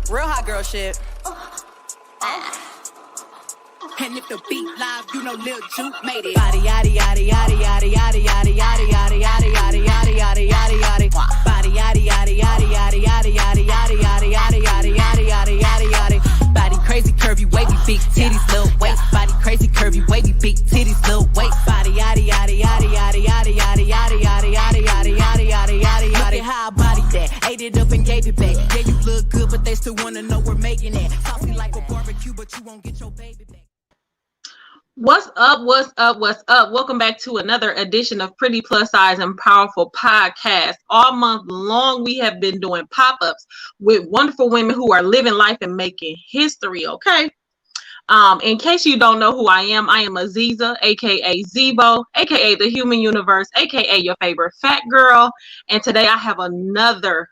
Real hot girl shit. And if the beat live, you know Lil Juke made it. Body yaddy yaddy yaddy yaddy yaddy yaddy yaddy yaddy yaddy yaddy yaddy yaddy yaddy yaddy. Body yaddy yaddy yaddy yaddy yaddy yaddy yaddy yaddy yaddy yaddy yaddy yaddy yaddy yaddy. Body crazy, curvy, wavy, big titties, little waist. Body crazy, curvy, wavy, big titties, little waist. Body yaddy yaddy yaddy yaddy yaddy yaddy yaddy yaddy yaddy yaddy yaddy yaddy yaddy. Look at how I body that, ate it up and gave it back. Yeah, you look good, but they still wanna know we're making it. Saucy like a barbecue, but you won't get your baby back. What's up? What's up? What's up? Welcome back to another edition of Pretty Plus Size and Powerful Podcast. All month long, we have been doing pop-ups with wonderful women who are living life and making history, okay? In case you don't know who I am Aziza, aka Zebo, aka the Human Universe, aka your favorite fat girl. And today I have another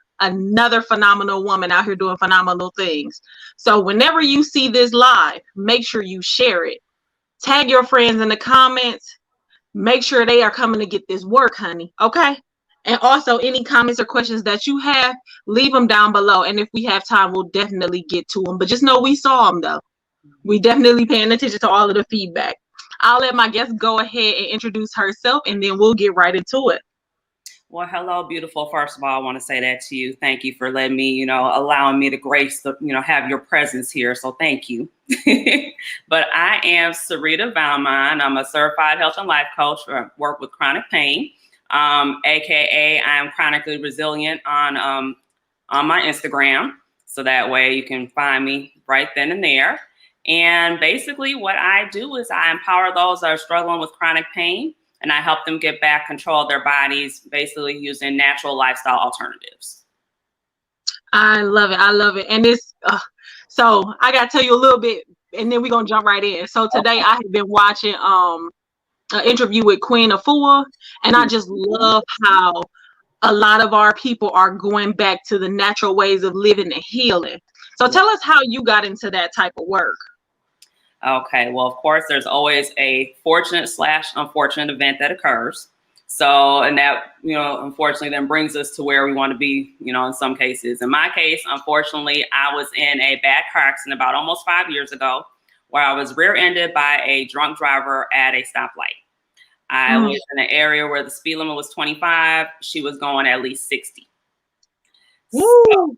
phenomenal woman out here doing phenomenal things. So whenever you see this live, make sure you share it. Tag your friends in the comments. Make sure they are coming to get this work, honey. Okay? And also, any comments or questions that you have, leave them down below. And if we have time, we'll definitely get to them. But just know we saw them, though. We definitely paying attention to all of the feedback. I'll let my guest go ahead and introduce herself, and then we'll get right into it. Well, hello, beautiful. First of all, I want to say that to you. Thank you for letting me, allowing me to grace the, have your presence here. So thank you. But I am Serita Valmont. I'm a certified health and life coach. I work with chronic pain, AKA I am chronically resilient on my Instagram. So that way you can find me right then and there. And basically what I do is I empower those that are struggling with chronic pain. And I help them get back control of their bodies, basically using natural lifestyle alternatives. I love it. I love it. And it's so I got to tell you a little bit, and then we're going to jump right in. So today I have been watching an interview with Queen Afua, and I just love how a lot of our people are going back to the natural ways of living and healing. So tell us how you got into that type of work. Okay, well, of course, there's always a fortunate/unfortunate event that occurs. So, and that, unfortunately then brings us to where we want to be, in some cases. In my case, unfortunately, I was in a bad car accident about almost 5 years ago where I was rear-ended by a drunk driver at a stoplight. I was in an area where the speed limit was 25. She was going at least 60. So,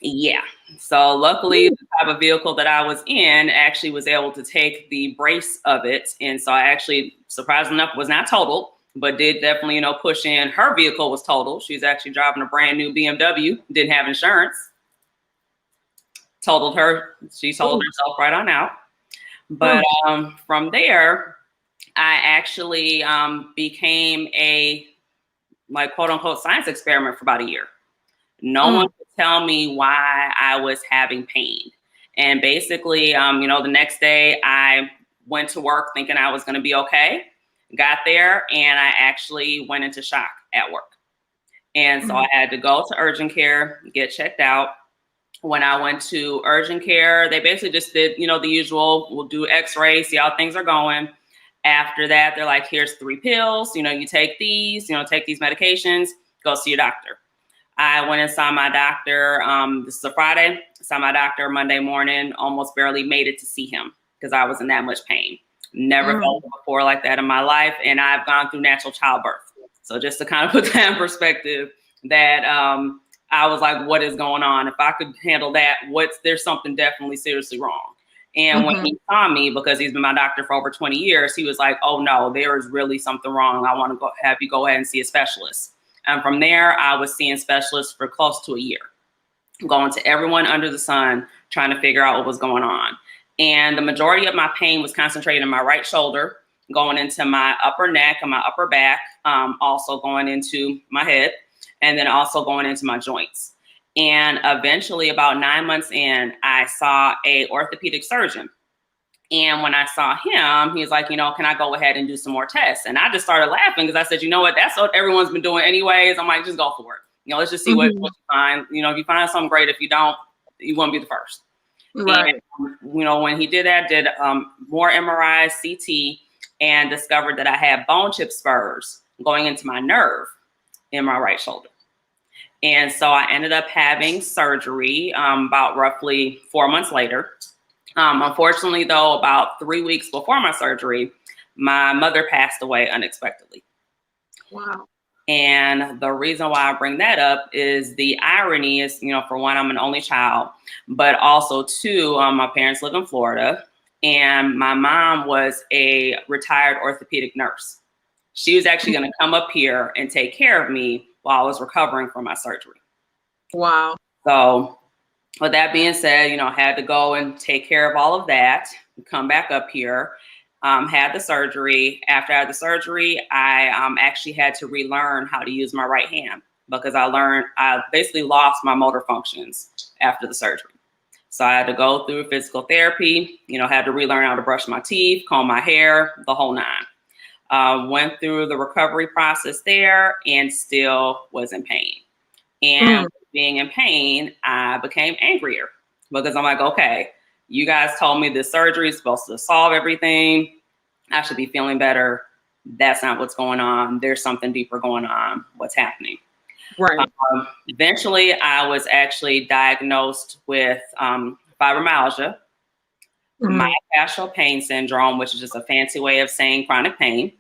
yeah. So luckily, the type of vehicle that I was in actually was able to take the brace of it. And so I actually, surprisingly enough, was not totaled, but did definitely, push in. Her vehicle was totaled. She was actually driving a brand new BMW, didn't have insurance. Totaled her. She totaled herself right on out. But from there, I actually became a, quote unquote, science experiment for about a year. No one could tell me why I was having pain. And basically, the next day I went to work thinking I was going to be okay. Got there and I actually went into shock at work. And so I had to go to urgent care, get checked out. When I went to urgent care, they basically just did, the usual, we'll do x-ray, see how things are going. After that, they're like, here's 3 pills, you take these, take these medications, go see your doctor. I went and saw my doctor. This is a Friday. Saw my doctor Monday morning. Almost barely made it to see him because I was in that much pain. Never felt before like that in my life. And I've gone through natural childbirth. So just to kind of put that in perspective, that I was like, what is going on? If I could handle that, there's something definitely seriously wrong. And when he saw me, because he's been my doctor for over 20 years, he was like, oh no, there is really something wrong. I want to have you go ahead and see a specialist. And from there, I was seeing specialists for close to a year, going to everyone under the sun, trying to figure out what was going on. And the majority of my pain was concentrated in my right shoulder, going into my upper neck and my upper back, also going into my head, and then also going into my joints. And eventually, about 9 months in, I saw an orthopedic surgeon. And when I saw him, he was like, can I go ahead and do some more tests? And I just started laughing because I said, what? That's what everyone's been doing anyways. I'm like, just go for it. Let's just see what you find. If you find something great, if you don't, you won't be the first. Right. And, when he did that, did more MRI, CT, and discovered that I had bone chip spurs going into my nerve in my right shoulder. And so I ended up having surgery about roughly 4 months later. Unfortunately, though, about 3 weeks before my surgery, my mother passed away unexpectedly. Wow. And the reason why I bring that up is the irony is, for one, I'm an only child, but also two, my parents live in Florida, and my mom was a retired orthopedic nurse. She was actually going to come up here and take care of me while I was recovering from my surgery. Wow. So with that being said, I had to go and take care of all of that, come back up here. Had the surgery. After I had the surgery, I actually had to relearn how to use my right hand because I basically lost my motor functions after the surgery. So I had to go through physical therapy, had to relearn how to brush my teeth, comb my hair, the whole nine. Went through the recovery process there and still was in pain. And being in pain, I became angrier because I'm like, okay, you guys told me this surgery is supposed to solve everything. I should be feeling better. That's not what's going on. There's something deeper going on. What's happening? Right. Eventually, I was actually diagnosed with fibromyalgia, myofascial pain syndrome, which is just a fancy way of saying chronic pain,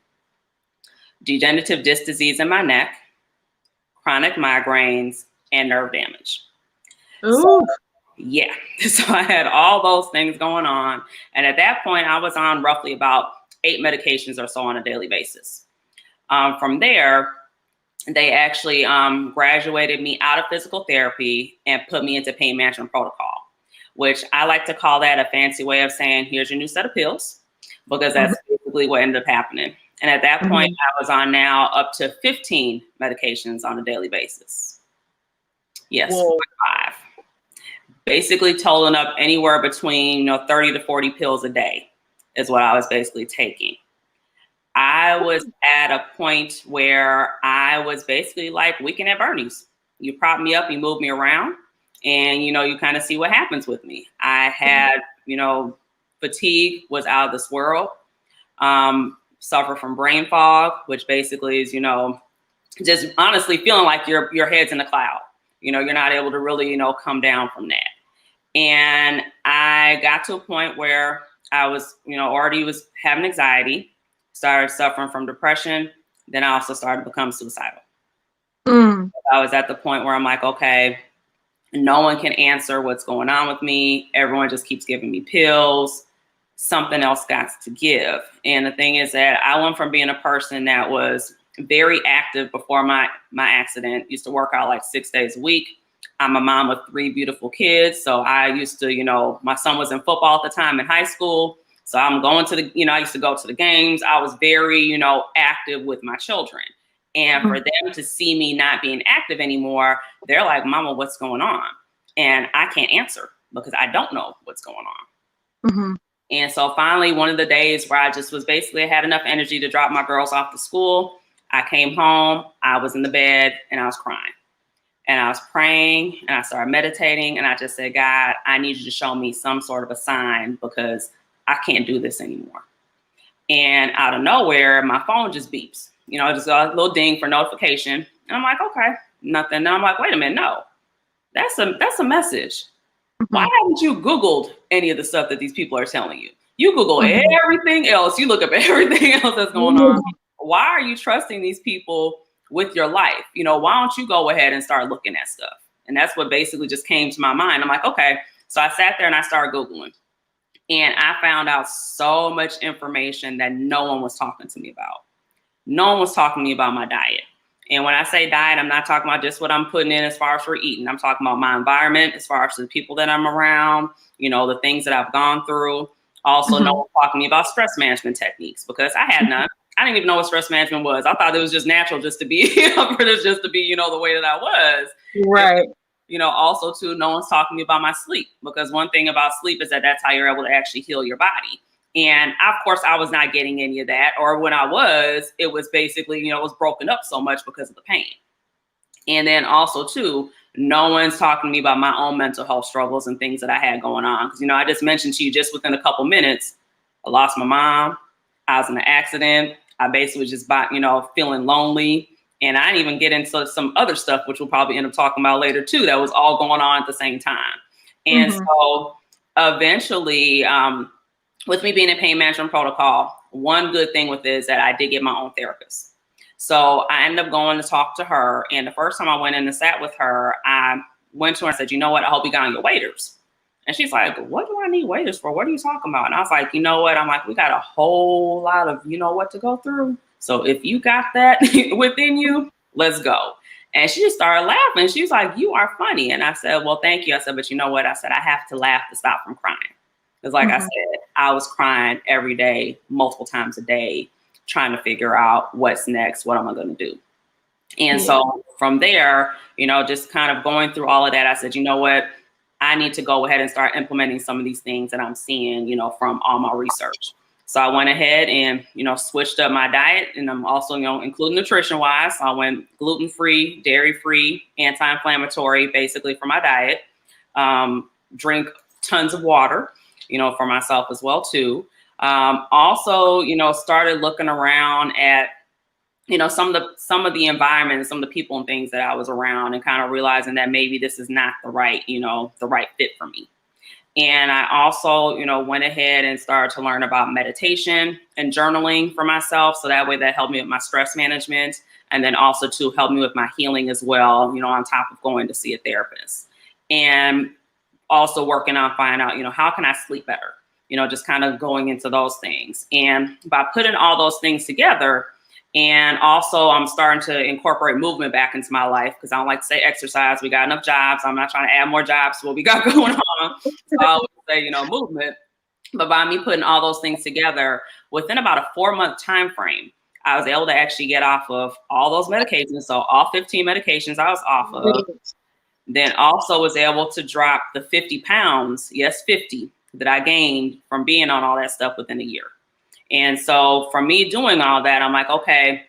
degenerative disc disease in my neck, chronic migraines, and nerve damage. So, yeah, so I had all those things going on. And at that point, I was on roughly about 8 medications or so on a daily basis. From there, they actually graduated me out of physical therapy and put me into pain management protocol, which I like to call that a fancy way of saying, here's your new set of pills, because that's basically what ended up happening. And at that point, I was on now up to 15 medications on a daily basis. Yes, 5. Basically totaling up anywhere between 30 to 40 pills a day is what I was basically taking. I was at a point where I was basically like Weekend at Bernie's. You prop me up, you move me around, and you kind of see what happens with me. I had, fatigue was out of this world. Suffer from brain fog, which basically is, just honestly feeling like your head's in the cloud. You're not able to really, come down from that. And I got to a point where I was, already was having anxiety, started suffering from depression. Then I also started to become suicidal. I was at the point where I'm like, okay, no one can answer what's going on with me. Everyone just keeps giving me pills. Something else got to give. And the thing is that I went from being a person that was very active before my accident, used to work out like 6 days a week. I'm a mom of 3 beautiful kids. So I used to, my son was in football at the time in high school. So I'm going to the, I used to go to the games. I was very, active with my children. And for them to see me not being active anymore, they're like, Mama, what's going on? And I can't answer because I don't know what's going on. And so finally, one of the days where I just was basically had enough energy to drop my girls off to school, I came home, I was in the bed and I was crying. And I was praying and I started meditating and I just said, God, I need you to show me some sort of a sign because I can't do this anymore. And out of nowhere, my phone just beeps, just a little ding for notification. And I'm like, okay, nothing. And I'm like, wait a minute, no, that's a message. Why haven't you Googled any of the stuff that these people are telling you? You Google everything else. You look up everything else that's going on. Why are you trusting these people with your life? Why don't you go ahead and start looking at stuff? And that's what basically just came to my mind. I'm like, okay. So I sat there and I started Googling. And I found out so much information that no one was talking to me about. No one was talking to me about my diet. And when I say diet, I'm not talking about just what I'm putting in as far as for eating. I'm talking about my environment, as far as the people that I'm around, the things that I've gone through. Also, no one talking to me about stress management techniques because I had none. I didn't even know what stress management was. I thought it was just natural just to be, for this just to be, the way that I was. Right. And, also too, no one's talking to me about my sleep because one thing about sleep is that that's how you're able to actually heal your body. And of course, I was not getting any of that. Or when I was, it was basically, it was broken up so much because of the pain. And then also, too, no one's talking to me about my own mental health struggles and things that I had going on. Because, I just mentioned to you just within a couple minutes, I lost my mom. I was in an accident. I basically was just, feeling lonely. And I didn't even get into some other stuff, which we'll probably end up talking about later too, that was all going on at the same time. And so eventually, with me being in pain management protocol, one good thing with it is that I did get my own therapist. So I ended up going to talk to her. And the first time I went in and sat with her, I went to her and said, you know what, I hope you got on your waders. And she's like, what do I need waders for? What are you talking about? And I was like, you know what? I'm like, we got a whole lot of, you know what to go through. So if you got that within you, let's go. And she just started laughing. She was like, you are funny. And I said, well, thank you. I said, but you know what? I said, I have to laugh to stop from crying. Because like I said, I was crying every day, multiple times a day, trying to figure out what's next, what am I going to do? And so from there, you know, just kind of going through all of that, I said, you know what? I need to go ahead and start implementing some of these things that I'm seeing, you know, from all my research. So I went ahead and, you know, switched up my diet, and I'm also, you know, including nutrition wise. So I went gluten-free, dairy-free, anti-inflammatory, basically for my diet. Drink tons of water, you know, for myself as well too. Also, you know, started looking around at, you know, some of the environment, some of the people and things that I was around, and kind of realizing that maybe this is not the right, you know, the right fit for me. And I also, you know, went ahead and started to learn about meditation and journaling for myself. So that way that helped me with my stress management, and then also to help me with my healing as well, you know, on top of going to see a therapist. And also working on finding out, you know, how can I sleep better? You know, just kind of going into those things. And by putting all those things together, and also I'm starting to incorporate movement back into my life, because I don't like to say exercise. We got enough jobs. I'm not trying to add more jobs to what we got going on. So I always say, you know, movement. But by me putting all those things together, within about a 4-month time frame, I was able to actually get off of all those medications. So all 15 medications I was off of. Then also was able to drop the 50 pounds, yes, 50, that I gained from being on all that stuff within a year. And so for me doing all that, I'm like, okay,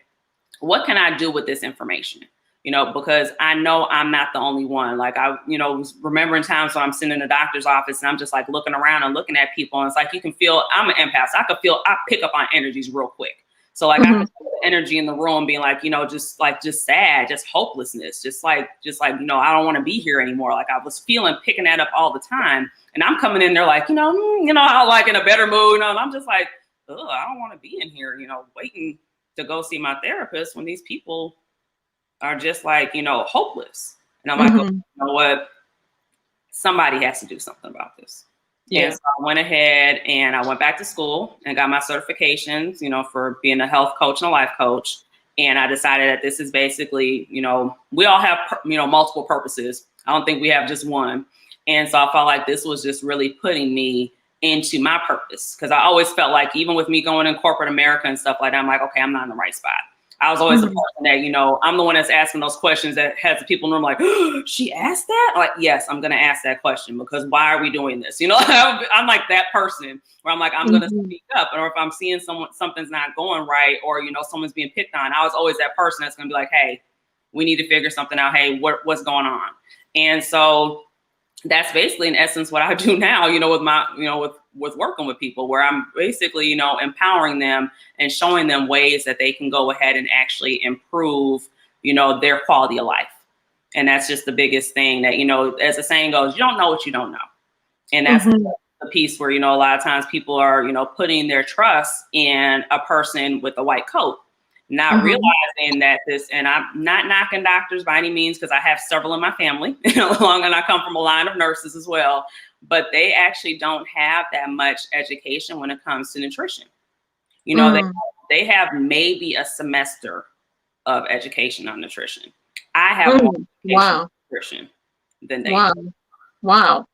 what can I do with this information? You know, because I know I'm not the only one. Like I, you know, was remembering times when I'm sitting in the doctor's office and I'm just like looking around and looking at people. And it's like, you can feel, I'm an empath. So I pick up on energies real quick. So like I can feel the energy in the room being like, you know, just sad, just hopelessness, just like, you know, I don't want to be here anymore. Like I was picking that up all the time. And I'm coming in there like, you know, I like in a better mood. And I'm just like, ugh, I don't want to be in here, you know, waiting to go see my therapist when these people are just like, you know, hopeless. And I'm like, oh, you know what? Somebody has to do something about this. Yeah. And so I went ahead and I went back to school and got my certifications, you know, for being a health coach and a life coach. And I decided that this is basically, you know, we all have, you know, multiple purposes. I don't think we have just one. And so I felt like this was just really putting me into my purpose. Because I always felt like, even with me going in corporate America and stuff like that, I'm like, okay, I'm not in the right spot. I was always the person that, you know, I'm the one that's asking those questions that has the people in the room like, oh, she asked that? Like, yes, I'm going to ask that question, because why are we doing this? You know, I'm like that person where I'm like, I'm going to speak up. Or if I'm seeing something's not going right, or, you know, someone's being picked on, I was always that person that's going to be like, hey, we need to figure something out. Hey, what's going on? And so that's basically in essence what I do now, you know, with my, you know, with working with people, where I'm basically, you know, empowering them and showing them ways that they can go ahead and actually improve, you know, their quality of life. And that's just the biggest thing that, you know, as the saying goes, you don't know what you don't know. And that's the piece where, you know, a lot of times people are, you know, putting their trust in a person with a white coat, not realizing that this, and I'm not knocking doctors by any means, because I have several in my family, and I come from a line of nurses as well, but they actually don't have that much education when it comes to nutrition. You know, they have maybe a semester of education on nutrition. I have more education on nutrition than they do. Wow.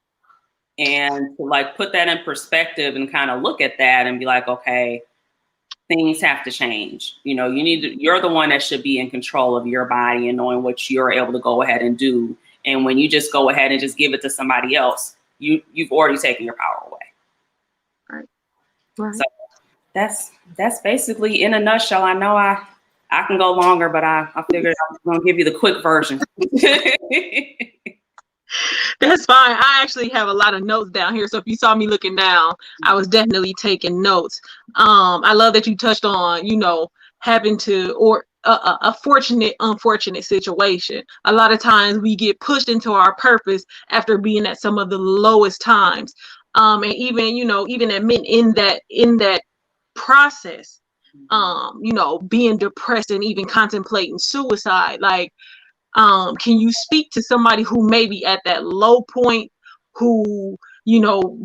And to like put that in perspective and kind of look at that and be like, okay, things have to change. You know, you're the one that should be in control of your body and knowing what you're able to go ahead and do. And when you just go ahead and just give it to somebody else, you've already taken your power away. Right. So that's basically in a nutshell. I know I can go longer, but I figured I was going to give you the quick version. That's fine. I actually have a lot of notes down here. So if you saw me looking down, I was definitely taking notes. I love that you touched on, you know, having to, or a fortunate, unfortunate situation. A lot of times we get pushed into our purpose after being at some of the lowest times. And even, even admit in that process, being depressed and even contemplating suicide. Like, can you speak to somebody who may be at that low point, who,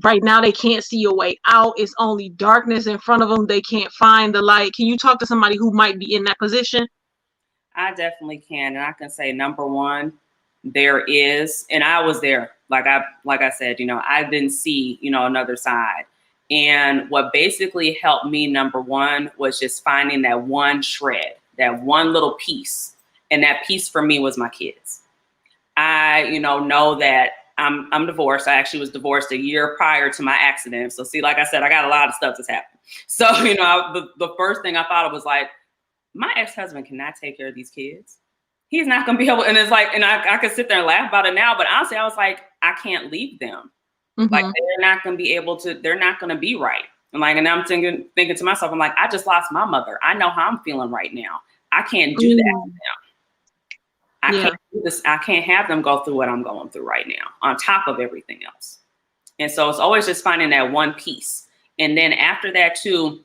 right now they can't see a way out? It's only darkness in front of them. They can't find the light. Can you talk to somebody who might be in that position? I definitely can. And I can say, number one, there is, and I was there. Like I said, I didn't see, another side. And what basically helped me, number one, was just finding that one shred, that one little piece. And that piece for me was my kids. I, know that I'm divorced. I actually was divorced a year prior to my accident. So see, like I said, I got a lot of stuff that's happened. So, the first thing I thought of was like, my ex-husband cannot take care of these kids. He's not going to be able, and it's like, and I could sit there and laugh about it now, but honestly, I was like, I can't leave them. Mm-hmm. Like, they're not going to be able to, they're not going to be right. And like, and I'm thinking to myself, I'm like, I just lost my mother. I know how I'm feeling right now. I can't do that to them. I can't do this. I can't have them go through what I'm going through right now on top of everything else. And so it's always just finding that one piece. And then after that too,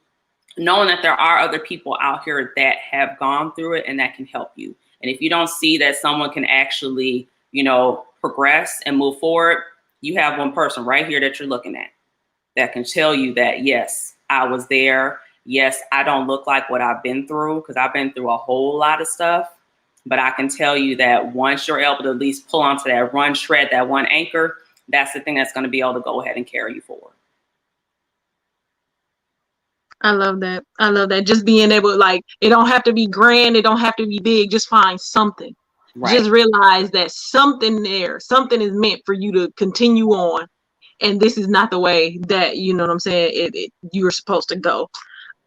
knowing that there are other people out here that have gone through it and that can help you. And if you don't see that someone can actually, progress and move forward, you have one person right here that you're looking at that can tell you that, yes, I was there. Yes, I don't look like what I've been through, because I've been through a whole lot of stuff. But I can tell you that once you're able to at least pull onto that one shred, that one anchor, that's the thing that's going to be able to go ahead and carry you forward. I love that. I love that. Just being able, like, it don't have to be grand. It don't have to be big. Just find something. Right. Just realize that something is meant for you to continue on. And this is not the way that, you're supposed to go.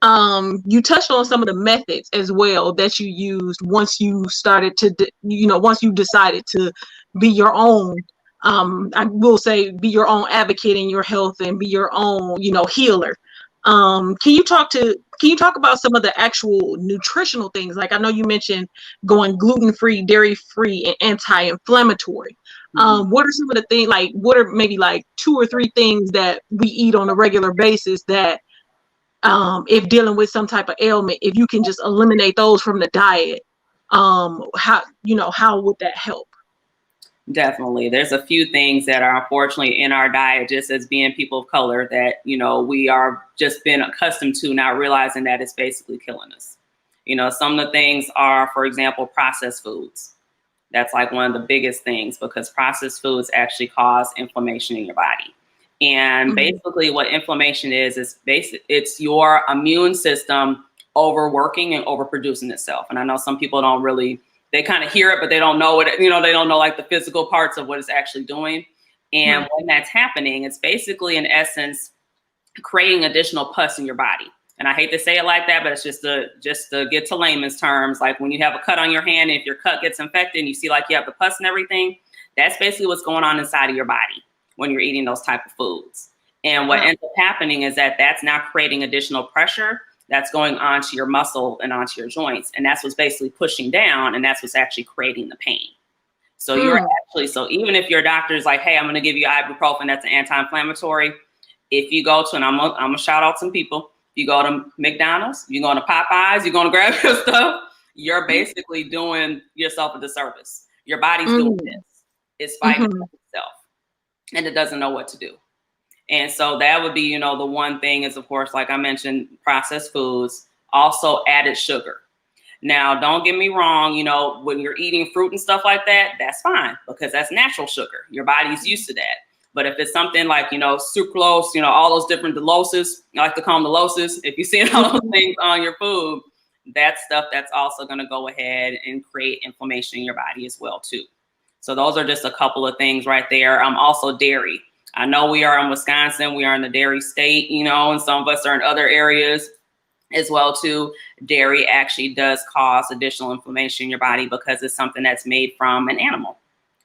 You touched on some of the methods as well that you used once you started to, once you decided to be your own, I will say, be your own advocate in your health and be your own, healer. Can you talk about some of the actual nutritional things? Like, I know you mentioned going gluten-free, dairy-free, and anti-inflammatory. Mm-hmm. What are some of the things, like, what are maybe like 2 or 3 things that we eat on a regular basis that, if dealing with some type of ailment, if you can just eliminate those from the diet, how would that help? Definitely. There's a few things that are unfortunately in our diet, just as being people of color, that, we are just been accustomed to, not realizing that it's basically killing us. Some of the things are, for example, processed foods. That's like one of the biggest things, because processed foods actually cause inflammation in your body. And basically what inflammation is it's your immune system overworking and overproducing itself. And I know some people don't really, they kind of hear it, but they don't know what, they don't know like the physical parts of what it's actually doing. And when that's happening, it's basically in essence creating additional pus in your body. And I hate to say it like that, but it's just to get to layman's terms. Like when you have a cut on your hand, and if your cut gets infected and you see like you have the pus and everything, that's basically what's going on inside of your body when you're eating those type of foods. And what ends up happening is that that's now creating additional pressure that's going onto your muscle and onto your joints. And that's what's basically pushing down, and that's what's actually creating the pain. So you're actually, so even if your doctor is like, hey, I'm going to give you ibuprofen, that's an anti-inflammatory. If you go to, and I'm going to shout out some people, if you go to McDonald's, you're going to Popeyes, you're going to grab your stuff, you're basically doing yourself a disservice. Your body's doing this. It's fighting itself, and it doesn't know what to do. And so that would be, the one thing is, of course, like I mentioned, processed foods, also added sugar. Now, don't get me wrong, when you're eating fruit and stuff like that, that's fine, because that's natural sugar. Your body's used to that. But if it's something like, sucralose, all those different deloses, I like to call them deloses. If you see all those things on your food, that's stuff that's also going to go ahead and create inflammation in your body as well, too. So those are just a couple of things right there. Also dairy. I know we are in Wisconsin, we are in the dairy state, and some of us are in other areas as well too. Dairy actually does cause additional inflammation in your body because it's something that's made from an animal.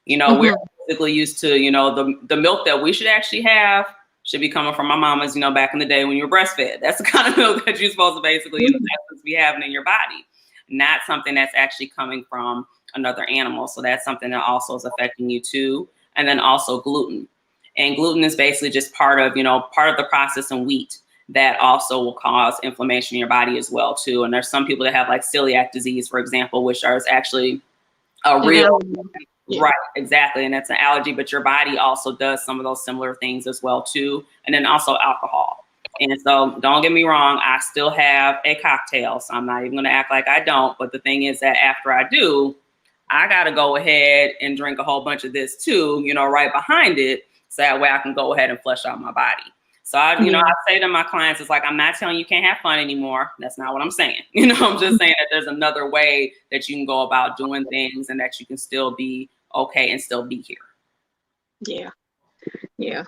We're basically used to, the milk that we should actually have should be coming from our mamas, back in the day when you were breastfed. That's the kind of milk that you're supposed to basically, in essence, be having in your body. not something that's actually coming from another animal. So that's something that also is affecting you too. And then also gluten. And gluten is basically just part of the process in wheat that also will cause inflammation in your body as well too. And there's some people that have like celiac disease, for example, which is actually a real, right, exactly. And it's an allergy, but your body also does some of those similar things as well too. And then also alcohol. And so don't get me wrong, I still have a cocktail. So I'm not even gonna act like I don't. But the thing is that after I do, I gotta go ahead and drink a whole bunch of this too, right behind it. So that way I can go ahead and flush out my body. So I say to my clients, it's like, I'm not telling you can't have fun anymore. That's not what I'm saying. I'm just saying that there's another way that you can go about doing things and that you can still be okay and still be here. Yeah. Yeah.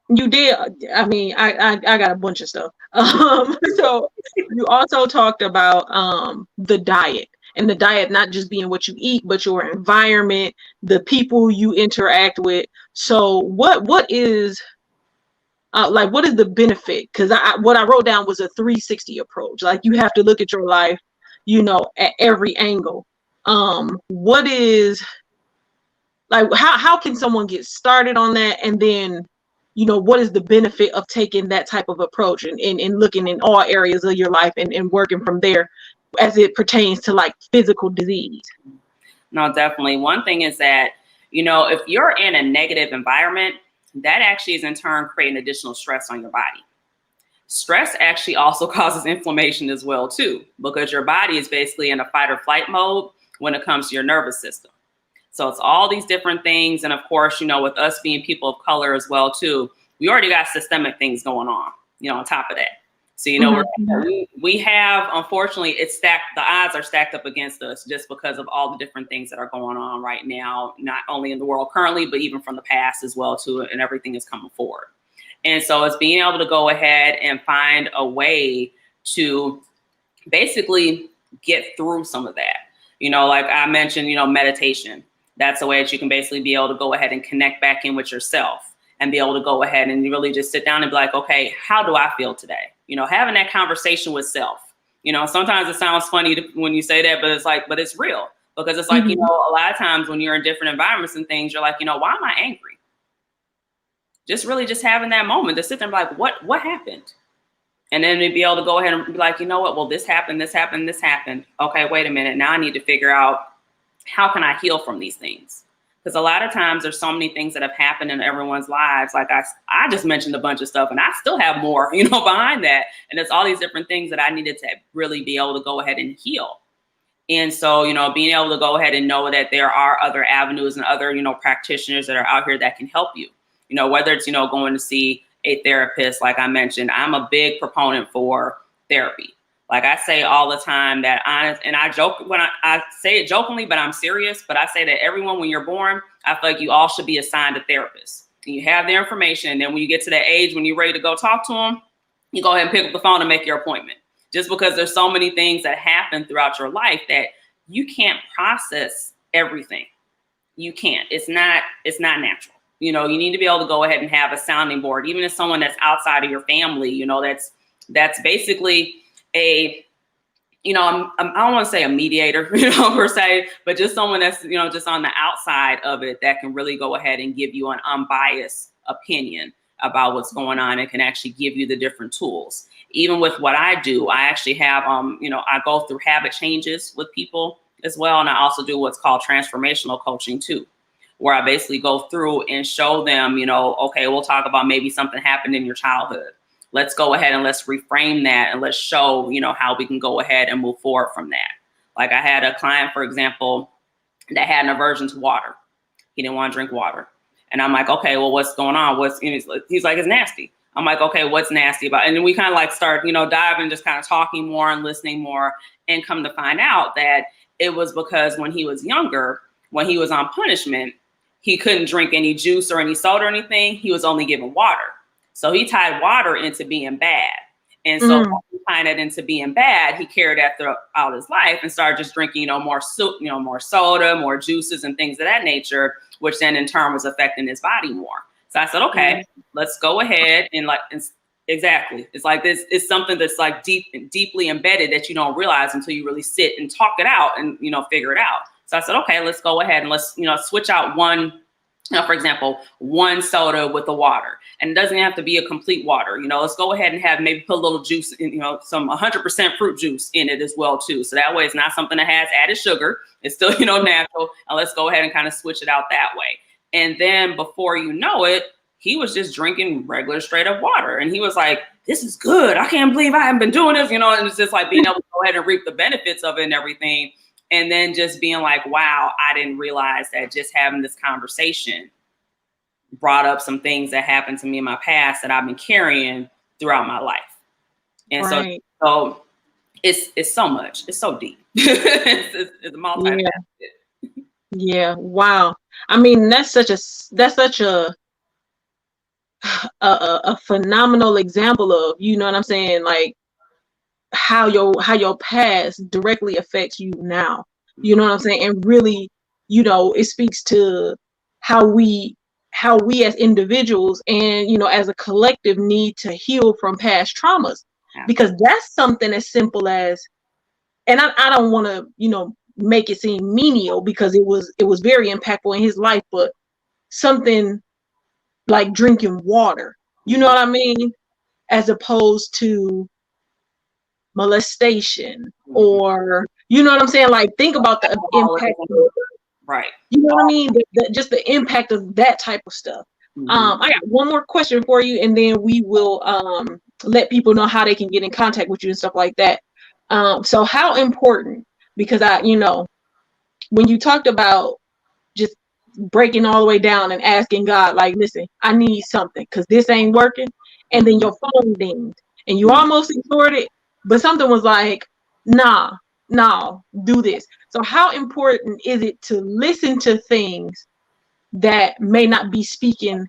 You did. I mean, I got a bunch of stuff. So you also talked about the diet, and the diet not just being what you eat, but your environment, the people you interact with. So what is what is the benefit? Because what I wrote down was a 360 approach. Like you have to look at your life, at every angle. What is like how can someone get started on that? And then, what is the benefit of taking that type of approach and looking in all areas of your life and working from there as it pertains to like physical disease? No, definitely. One thing is that, if you're in a negative environment, that actually is in turn creating additional stress on your body. Stress actually also causes inflammation as well too, because your body is basically in a fight or flight mode when it comes to your nervous system. So it's all these different things. And of course, with us being people of color as well too, we already got systemic things going on, on top of that. So, we have, unfortunately, the odds are stacked up against us just because of all the different things that are going on right now, not only in the world currently, but even from the past as well too, and everything is coming forward. And so it's being able to go ahead and find a way to basically get through some of that. Like I mentioned, meditation. That's a way that you can basically be able to go ahead and connect back in with yourself and be able to go ahead and really just sit down and be like, okay, how do I feel today? Having that conversation with self. Sometimes it sounds funny when you say that, but it's real, because it's like, a lot of times when you're in different environments and things, you're like, why am I angry? Just really just having that moment to sit there and be like, what happened? And then to be able to go ahead and be like, well, this happened, this happened, this happened. Okay, wait a minute. Now I need to figure out, how can I heal from these things? Because a lot of times there's so many things that have happened in everyone's lives. Like I just mentioned a bunch of stuff, and I still have more, behind that. And it's all these different things that I needed to really be able to go ahead and heal. And so, being able to go ahead and know that there are other avenues and other, practitioners that are out here that can help you, whether it's, going to see a therapist. Like I mentioned, I'm a big proponent for therapy. Like I say all the time that and I joke when I say it jokingly, but I'm serious. But I say that everyone, when you're born, I feel like you all should be assigned a therapist. And you have their information. And then when you get to that age, when you're ready to go talk to them, you go ahead and pick up the phone and make your appointment. Just because there's so many things that happen throughout your life that you can't process everything. You can't. It's not natural. You need to be able to go ahead and have a sounding board, even if someone that's outside of your family, that's basically I don't want to say a mediator, per se, but just someone that's, just on the outside of it that can really go ahead and give you an unbiased opinion about what's going on and can actually give you the different tools. Even with what I do, I actually have, I go through habit changes with people as well. And I also do what's called transformational coaching too, where I basically go through and show them, okay, we'll talk about maybe something happened in your childhood. Let's go ahead and let's reframe that and let's show, how we can go ahead and move forward from that. Like I had a client, for example, that had an aversion to water. He didn't want to drink water. And I'm like, okay, well, what's going on? He's like, it's nasty. I'm like, okay, what's nasty about it? And then we kind of like start, diving, just kind of talking more and listening more, and come to find out that it was because when he was younger, when he was on punishment, he couldn't drink any juice or any soda or anything. He was only given water. So he tied water into being bad. And so tying it into being bad, he carried that throughout his life and started just drinking, more soup, more soda, more juices and things of that nature, which then in turn was affecting his body more. So I said, okay, let's go ahead and Exactly. It's like this. It's something that's like deeply embedded that you don't realize until you really sit and talk it out and figure it out. So I said, okay, let's go ahead and let's switch out one. For example, one soda with the water, and it doesn't have to be a complete water. Let's go ahead and have maybe put a little juice in, some 100% fruit juice in it as well too. So that way it's not something that has added sugar. It's still, natural. And let's go ahead and kind of switch it out that way. And then before you know it, he was just drinking regular straight up water. And he was like, this is good. I can't believe I haven't been doing this, and it's just like being able to go ahead and reap the benefits of it and everything. And then just being like, wow, I didn't realize that just having this conversation brought up some things that happened to me in my past that I've been carrying throughout my life. And right. so it's so much. It's so deep. it's multifaceted. Yeah. Wow. I mean, that's such a phenomenal example of, you know what I'm saying? Like how your past directly affects you now, you know what I'm saying? And really, it speaks to how we as individuals and, as a collective need to heal from past traumas, because that's something as simple as, and I don't want to, make it seem menial, because it was very impactful in his life, but something like drinking water, you know what I mean? As opposed to molestation, or, you know what I'm saying? Like, think about the impact. Right. You know what I mean? Just the impact of that type of stuff. I got one more question for you, and then we will let people know how they can get in contact with you and stuff like that. So how important, because when you talked about just breaking all the way down and asking God, like, listen, I need something because this ain't working. And then your phone dinged and you almost ignored it, but something was like, nah, do this. So how important is it to listen to things that may not be speaking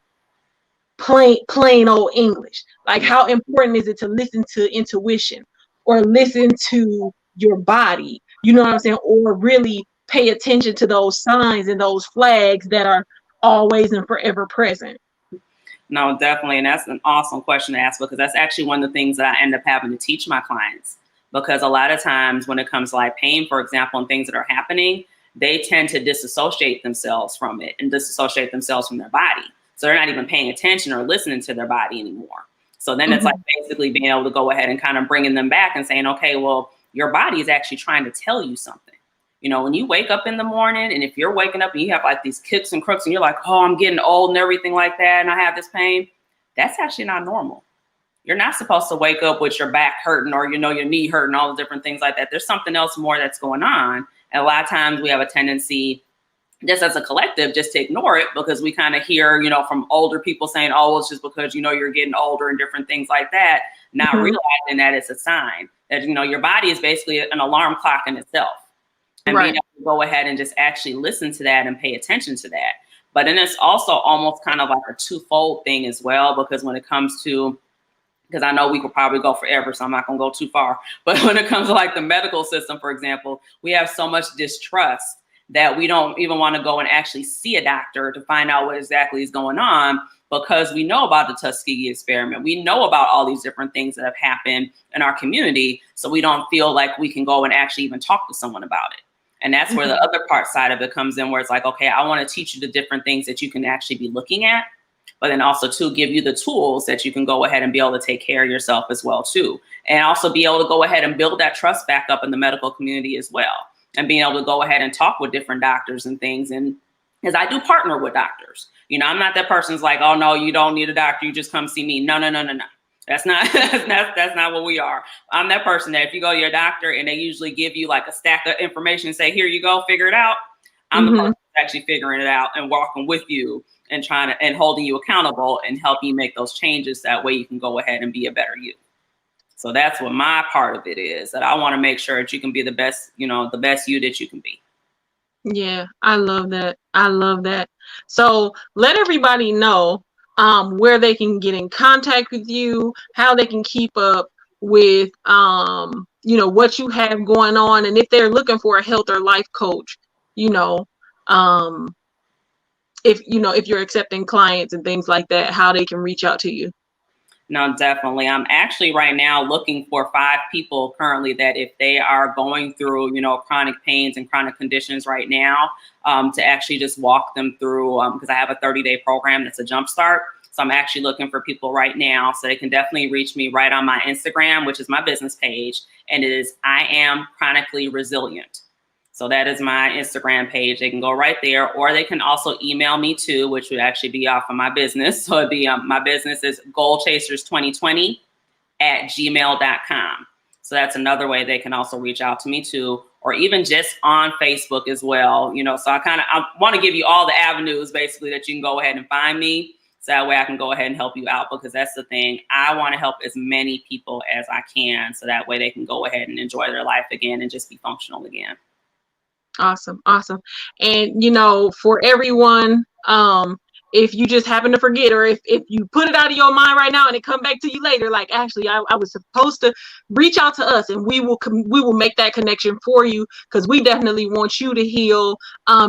plain old English? Like, how important is it to listen to intuition or listen to your body? You know what I'm saying? Or really pay attention to those signs and those flags that are always and forever present. No, definitely. And that's an awesome question to ask, because that's actually one of the things that I end up having to teach my clients. Because a lot of times when it comes to like pain, for example, and things that are happening, they tend to disassociate themselves from it and disassociate themselves from their body. So they're not even paying attention or listening to their body anymore. So then it's like basically being able to go ahead and kind of bringing them back and saying, okay, well, your body is actually trying to tell you something. When you wake up in the morning, and if you're waking up and you have like these kicks and crooks and you're like, oh, I'm getting old and everything like that, and I have this pain, that's actually not normal. You're not supposed to wake up with your back hurting or, your knee hurting, all the different things like that. There's something else more that's going on. And a lot of times we have a tendency, just as a collective, just to ignore it, because we kind of hear, from older people saying, oh, it's just because, you're getting older and different things like that, not realizing that it's a sign that, your body is basically an alarm clock in itself. And being able to go ahead and just actually listen to that and pay attention to that. But then it's also almost kind of like a twofold thing as well, because when it comes to, because I know we could probably go forever, so I'm not going to go too far. But when it comes to like the medical system, for example, we have so much distrust that we don't even want to go and actually see a doctor to find out what exactly is going on, because we know about the Tuskegee experiment. We know about all these different things that have happened in our community. So we don't feel like we can go and actually even talk to someone about it. And that's where the other part side of it comes in, where it's like, okay, I want to teach you the different things that you can actually be looking at, but then also to give you the tools that you can go ahead and be able to take care of yourself as well too. And also be able to go ahead and build that trust back up in the medical community as well. And being able to go ahead and talk with different doctors and things. And because I do partner with doctors, I'm not that person's like, oh no, you don't need a doctor, you just come see me. No. That's not that's not what we are. I'm that person that if you go to your doctor and they usually give you like a stack of information and say, here you go, figure it out. I'm the person that's actually figuring it out and walking with you and trying to and holding you accountable and helping you make those changes. That way you can go ahead and be a better you. So that's what my part of it is, that I want to make sure that you can be the best, the best you that you can be. Yeah, I love that. So let everybody know where they can get in contact with you, how they can keep up with, what you have going on. And if they're looking for a health or life coach, if you're accepting clients and things like that, how they can reach out to you. No, definitely. I'm actually right now looking for 5 people currently that if they are going through, chronic pains and chronic conditions right now, to actually just walk them through, because I have a 30-day program that's a jumpstart. So I'm actually looking for people right now. So they can definitely reach me right on my Instagram, which is my business page. And it is I Am Chronically Resilient. So that is my Instagram page. They can go right there, or they can also email me too, which would actually be off of my business. So it'd be my business is goalchasers2020@gmail.com. So that's another way they can also reach out to me too, or even just on Facebook as well. So I want to give you all the avenues basically that you can go ahead and find me. So that way I can go ahead and help you out, because that's the thing. I want to help as many people as I can. So that way they can go ahead and enjoy their life again and just be functional again. Awesome. And for everyone, if you just happen to forget, or if you put it out of your mind right now and it come back to you later, like, actually I was supposed to reach out to us, and we will make that connection for you, because we definitely want you to heal.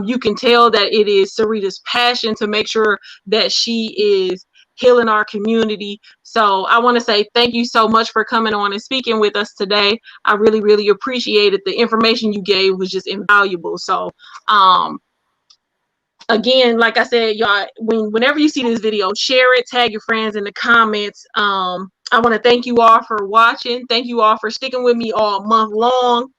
You can tell that it is Serita's passion to make sure that she is healing our community. So I want to say thank you so much for coming on and speaking with us today. I really, really appreciated the information you gave, was just invaluable. So again, like I said, y'all, whenever you see this video, share it, tag your friends in the comments. I want to thank you all for watching. Thank you all for sticking with me all month long.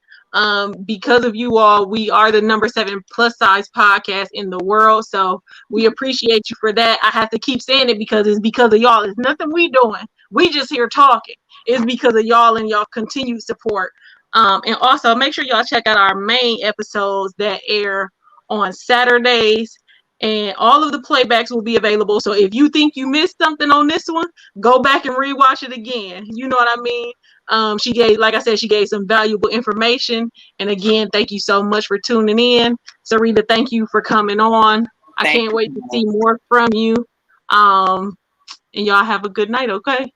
Because of you all, we are the #7 plus size podcast in the world. So we appreciate you for that. I have to keep saying it because it's because of y'all. It's nothing we doing. We just here talking. It's because of y'all and y'all continued support. And also make sure y'all check out our main episodes that air on Saturdays, and all of the playbacks will be available. So if you think you missed something on this one, go back and rewatch it again. You know what I mean? She gave some valuable information. And again, thank you so much for tuning in. Serita, thank you for coming on. I can't wait to see more from you. And y'all have a good night, okay?